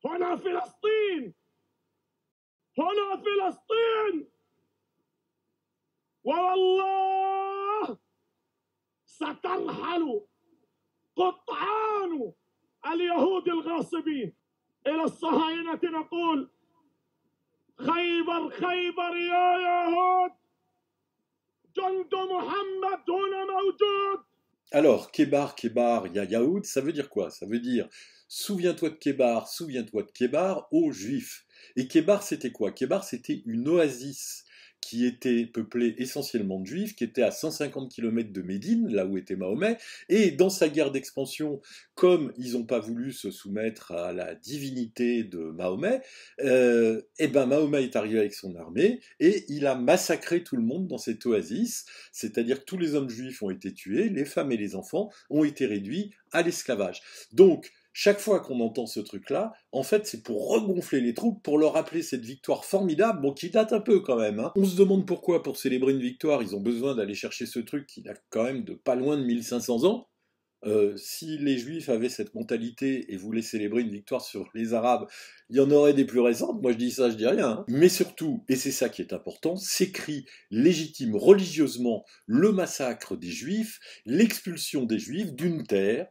هنا فلسطين، هنا فلسطين، والله سترحل قطعان اليهود الغاصبين. إلى الصهاينة نقول خيبر خيبر يا يهود، جند محمد هنا موجود. Alors, Kébar, Kébar, ya Yaoud, ça veut dire quoi? Ça veut dire souviens-toi de Kébar, aux Juifs. Et Kébar, c'était quoi? Kébar, c'était une oasis qui était peuplée essentiellement de Juifs, qui était à 150 km de Médine, là où était Mahomet, et dans sa guerre d'expansion, comme ils n'ont pas voulu se soumettre à la divinité de Mahomet, et ben Mahomet est arrivé avec son armée, et il a massacré tout le monde dans cette oasis, c'est-à-dire que tous les hommes juifs ont été tués, les femmes et les enfants ont été réduits à l'esclavage. Donc, chaque fois qu'on entend ce truc-là, en fait, c'est pour regonfler les troupes, pour leur rappeler cette victoire formidable, bon, qui date un peu quand même. Hein. On se demande pourquoi, pour célébrer une victoire, ils ont besoin d'aller chercher ce truc qui date quand même de pas loin de 1500 ans. Si les Juifs avaient cette mentalité et voulaient célébrer une victoire sur les Arabes, il y en aurait des plus récentes. Moi, je dis ça, je dis rien. Hein. Mais surtout, et c'est ça qui est important, s'écrit légitime religieusement le massacre des Juifs, l'expulsion des Juifs d'une terre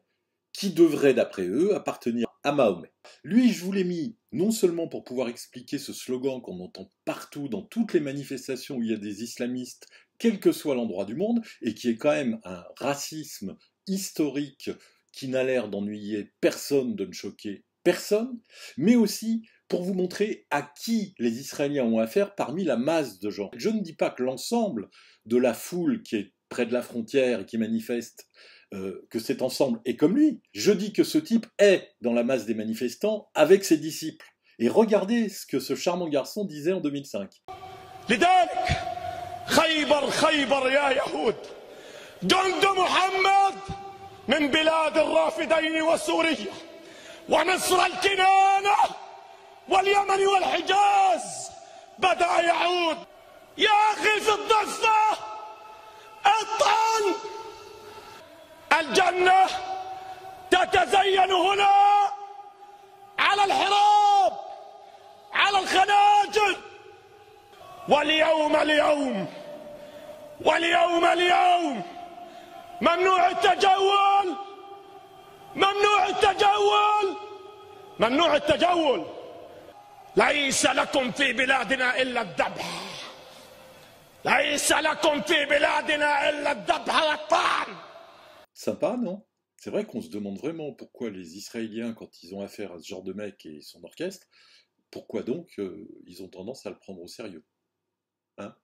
qui devrait, d'après eux, appartenir à Mahomet. Lui, je vous l'ai mis non seulement pour pouvoir expliquer ce slogan qu'on entend partout dans toutes les manifestations où il y a des islamistes, quel que soit l'endroit du monde, et qui est quand même un racisme historique qui n'a l'air d'ennuyer personne, de ne choquer personne, mais aussi pour vous montrer à qui les Israéliens ont affaire parmi la masse de gens. Je ne dis pas que l'ensemble de la foule qui est près de la frontière et qui manifeste que cet ensemble est comme lui. Je dis que ce type est dans la masse des manifestants avec ses disciples. Et regardez ce que ce charmant garçon disait en 2005. لذلك خيبر خيبر يا يهود، جند محمد من بلاد الرافدين وسوريا ومصر الكنانة واليمن والحجاز بدأ يعود. يا أخي في الضفة الطعن، الجنة تتزين هنا على الحراب، على الخناجر. واليوم اليوم ممنوع التجول، ممنوع التجول، ممنوع التجول. ليس لكم في بلادنا إلا الذبح، ليس لكم في بلادنا إلا الذبح والطعن. Sympa, non? C'est vrai qu'on se demande vraiment pourquoi les Israéliens, quand ils ont affaire à ce genre de mec et son orchestre, pourquoi donc ils ont tendance à le prendre au sérieux. Hein?